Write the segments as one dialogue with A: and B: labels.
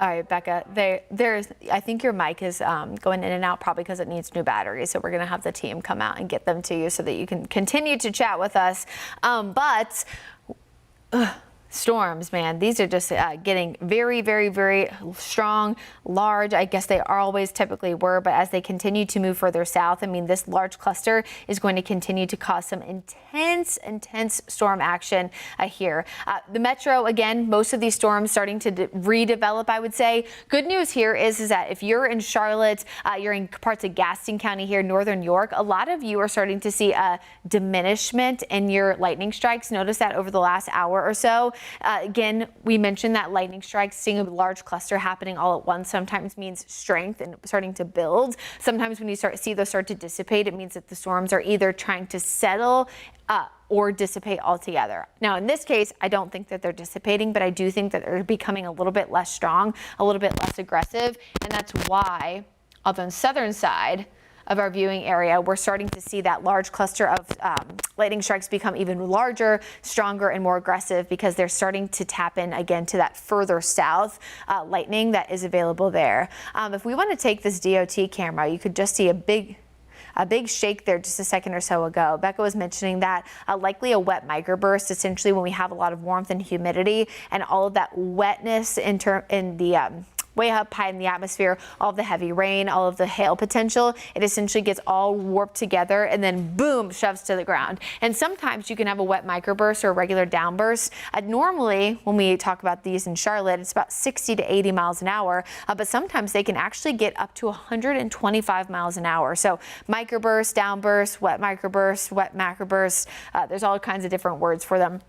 A: All right, Becca, I think your mic is going in and out probably because it needs new batteries. So we're going to have the team come out and get them to you so that you can continue to chat with us. Storms, man, these are just getting very, very, very strong, large. I guess they always typically were, but as they continue to move further south, I mean, this large cluster is going to continue to cause some intense storm action here. The metro, again, most of these storms starting to redevelop, I would say. Good news here is that if you're in Charlotte, you're in parts of Gaston County here, northern York, a lot of you are starting to see a diminishment in your lightning strikes. Notice that over the last hour or so. Again, we mentioned that lightning strikes, seeing a large cluster happening all at once sometimes means strength and starting to build. Sometimes when you see those start to dissipate, it means that the storms are either trying to settle or dissipate altogether. Now, in this case, I don't think that they're dissipating, but I do think that they're becoming a little bit less strong, a little bit less aggressive. And that's why on the southern side of our viewing area, we're starting to see that large cluster of lightning strikes become even larger, stronger, and more aggressive because they're starting to tap in again to that further south lightning that is available there. If we want to take this DOT camera, you could just see a big shake there just a second or so ago. Becca was mentioning that likely a wet microburst, essentially when we have a lot of warmth and humidity and all of that wetness in the way up high in the atmosphere, all of the heavy rain, all of the hail potential, it essentially gets all warped together and then boom, shoves to the ground. And sometimes you can have a wet microburst or a regular downburst. Normally, when we talk about these in Charlotte, it's about 60 to 80 miles an hour, but sometimes they can actually get up to 125 miles an hour. So microburst, downburst, wet macroburst, there's all kinds of different words for them.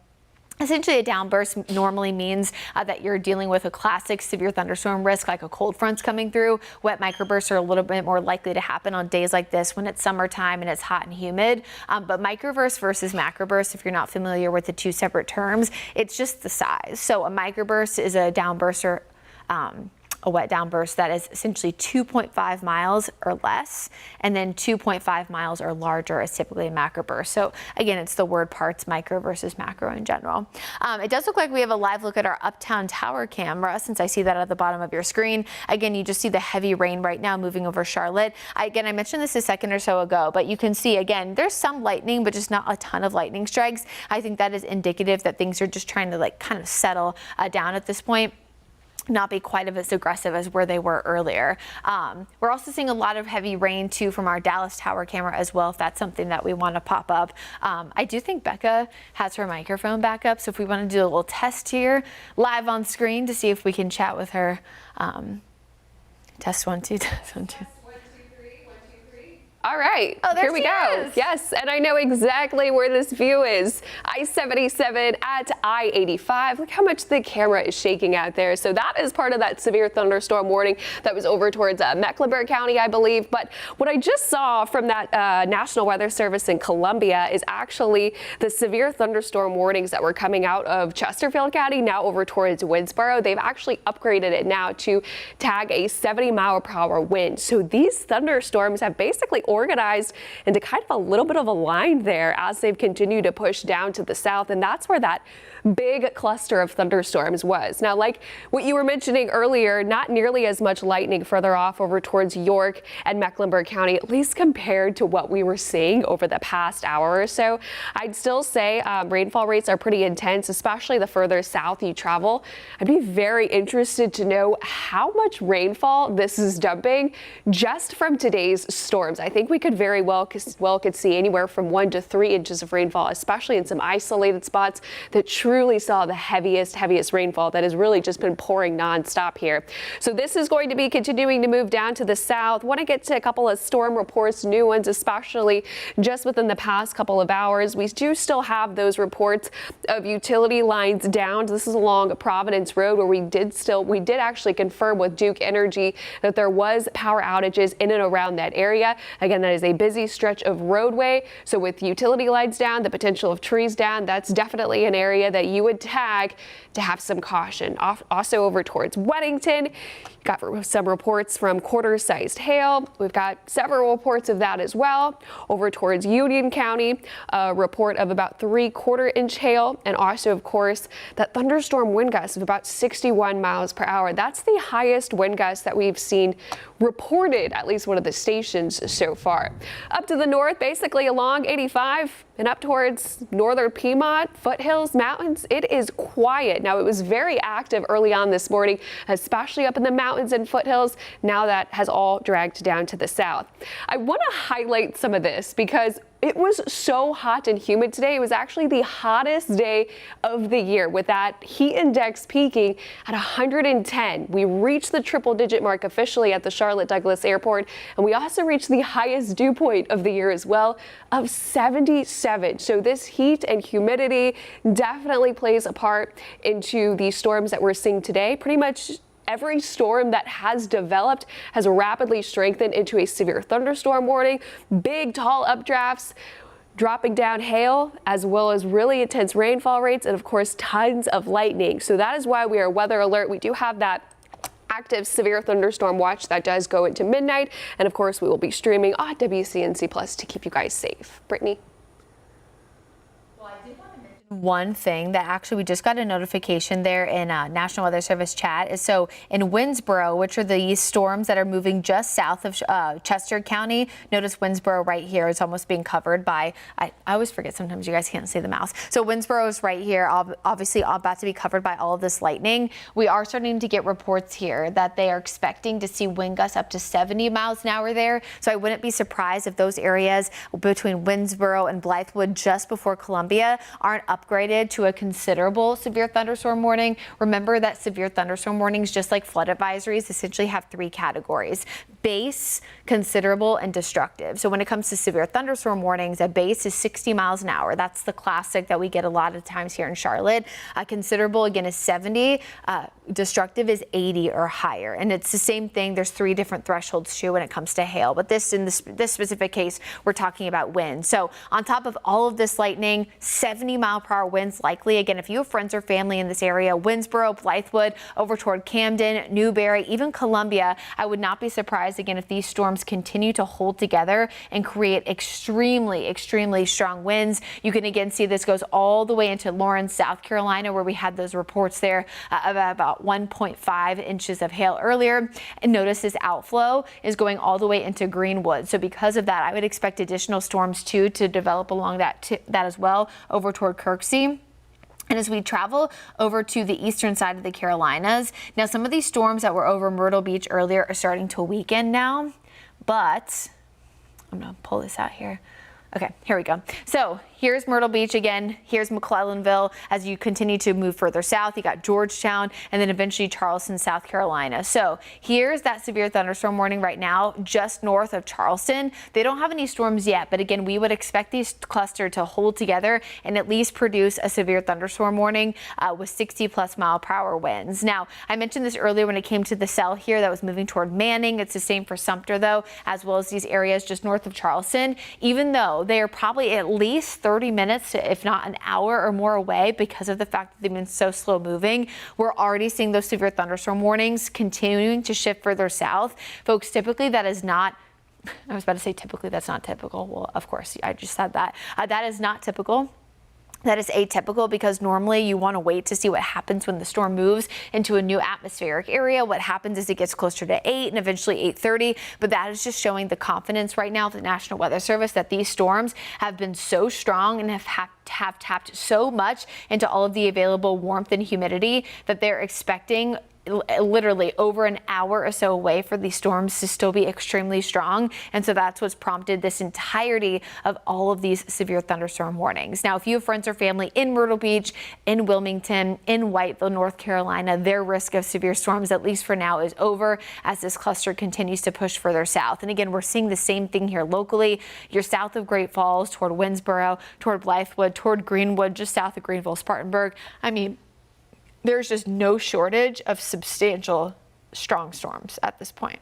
A: Essentially, a downburst normally means that you're dealing with a classic severe thunderstorm risk, like a cold front's coming through. Wet microbursts are a little bit more likely to happen on days like this when it's summertime and it's hot and humid. But microburst versus macroburst, if you're not familiar with the two separate terms, it's just the size. So a microburst is a downburst or a wet downburst that is essentially 2.5 miles or less, and then 2.5 miles or larger is typically a macroburst. So again, it's the word parts, micro versus macro in general. It does look like we have a live look at our uptown tower camera, since I see that at the bottom of your screen. Again, you just see the heavy rain right now moving over Charlotte. I mentioned this a second or so ago, but you can see again, there's some lightning, but just not a ton of lightning strikes. I think that is indicative that things are just trying to kind of settle down at this point, not be quite as aggressive as where they were earlier. We're also seeing a lot of heavy rain too from our Dallas tower camera as well, if that's something that we want to pop up. I do think Becca has her microphone back up, so if we want to do a little test here live on screen to see if we can chat with her. Test 1 2 test 1 2.
B: All right,
A: oh,
B: here we go. Yes, and I know exactly where this view is. I-77 at I-85. Look how much the camera is shaking out there. So that is part of that severe thunderstorm warning that was over towards Mecklenburg County, I believe. But what I just saw from that National Weather Service in Columbia is actually the severe thunderstorm warnings that were coming out of Chesterfield County, now over towards Winnsboro. They've actually upgraded it now to tag a 70-mile-per-hour wind. So these thunderstorms have basically organized into kind of a little bit of a line there as they've continued to push down to the south, and that's where that big cluster of thunderstorms was. Now, like what you were mentioning earlier, not nearly as much lightning further off over towards York and Mecklenburg County, at least compared to what we were seeing over the past hour or so. I'd still say rainfall rates are pretty intense, especially the further south you travel. I'd be very interested to know how much rainfall this is dumping just from today's storms. I think we could very well could see anywhere from 1 to 3 inches of rainfall, especially in some isolated spots that truly saw the heaviest rainfall that has really just been pouring nonstop here. So this is going to be continuing to move down to the south. Want to get to a couple of storm reports, new ones, especially just within the past couple of hours. We do still have those reports of utility lines down. This is along Providence Road, where we did actually confirm with Duke Energy that there was power outages in and around that area. Again, that is a busy stretch of roadway. So with utility lines down, the potential of trees down, that's definitely an area that that you would tag to have some caution. Also over towards Weddington, got some reports from quarter-sized hail. We've got several reports of that as well. Over towards Union County, a report of about 3/4-inch hail, and also, of course, that thunderstorm wind gust of about 61 miles per hour. That's the highest wind gust that we've seen reported, at least one of the stations so far. Up to the north, basically along 85 and up towards northern Piedmont, foothills, mountains, it is quiet. Now, it was very active early on this morning, especially up in the mountains and foothills. Now that has all dragged down to the south. I want to highlight some of this because it was so hot and humid today. It was actually the hottest day of the year, with that heat index peaking at 110. We reached the triple-digit mark officially at the Charlotte Douglas Airport, and we also reached the highest dew point of the year as well of 77. So this heat and humidity definitely plays a part into the storms that we're seeing today. Pretty much every storm that has developed has rapidly strengthened into a severe thunderstorm warning, big tall updrafts, dropping down hail, as well as really intense rainfall rates, and of course tons of lightning. So that is why we are weather alert. We do have that active severe thunderstorm watch that does go into midnight, and of course we will be streaming on WCNC Plus to keep you guys safe. Brittany.
A: One thing that actually we just got a notification there in National Weather Service chat is so in Winnsboro, which are the storms that are moving just south of Chester County. Notice Winnsboro right here is almost being covered by, I always forget sometimes you guys can't see the mouse. So Winnsboro is right here, obviously about to be covered by all of this lightning. We are starting to get reports here that they are expecting to see wind gusts up to 70 miles an hour there. So I wouldn't be surprised if those areas between Winnsboro and Blythewood just before Columbia aren't upgraded to a considerable severe thunderstorm warning. Remember that severe thunderstorm warnings, just like flood advisories, essentially have 3 categories: base, considerable, and destructive. So when it comes to severe thunderstorm warnings, a base is 60 miles an hour. That's the classic that we get a lot of times here in Charlotte. Considerable, again, is 70. Destructive is 80 or higher. And it's the same thing. There's 3 different thresholds too when it comes to hail. But in this specific case, we're talking about wind. So on top of all of this lightning, 70-mile-per-hour winds likely. Again, if you have friends or family in this area, Winnsboro, Blythewood, over toward Camden, Newberry, even Columbia, I would not be surprised, again, if these storms continue to hold together and create extremely, extremely strong winds. You can again see this goes all the way into Lawrence, South Carolina, where we had those reports there about 1.5 inches of hail earlier. And notice this outflow is going all the way into Greenwood. So because of that, I would expect additional storms too to develop along that as well over toward Kirksey. And as we travel over to the eastern side of the Carolinas, now some of these storms that were over Myrtle Beach earlier are starting to weaken now, but I'm going to pull this out here. Okay, here we go. So here's Myrtle Beach again. Here's McClellanville. As you continue to move further south, you got Georgetown and then eventually Charleston, South Carolina. So here's that severe thunderstorm warning right now, just north of Charleston. They don't have any storms yet, but again, we would expect these cluster to hold together and at least produce a severe thunderstorm warning with 60-plus-mile-per-hour winds. Now, I mentioned this earlier when it came to the cell here that was moving toward Manning. It's the same for Sumter, though, as well as these areas just north of Charleston, even though they are probably at least 30 minutes, if not an hour or more away because of the fact that they've been so slow moving. We're already seeing those severe thunderstorm warnings continuing to shift further south. Folks, typically that is not, I was about to say typically that's not typical. Well, of course, I just said that. That is not typical. That is atypical because normally you want to wait to see what happens when the storm moves into a new atmospheric area. What happens is it gets closer to 8 and eventually 8:30. But that is just showing the confidence right now of the National Weather Service that these storms have been so strong and have tapped so much into all of the available warmth and humidity that they're expecting literally over an hour or so away for these storms to still be extremely strong. And so that's what's prompted this entirety of all of these severe thunderstorm warnings. Now, if you have friends or family in Myrtle Beach, in Wilmington, in Whiteville, North Carolina, their risk of severe storms, at least for now, is over as this cluster continues to push further south. And again, we're seeing the same thing here locally. You're south of Great Falls, toward Winnsboro, toward Blythewood, toward Greenwood, just south of Greenville, Spartanburg. I mean, there's just no shortage of substantial strong storms at this point.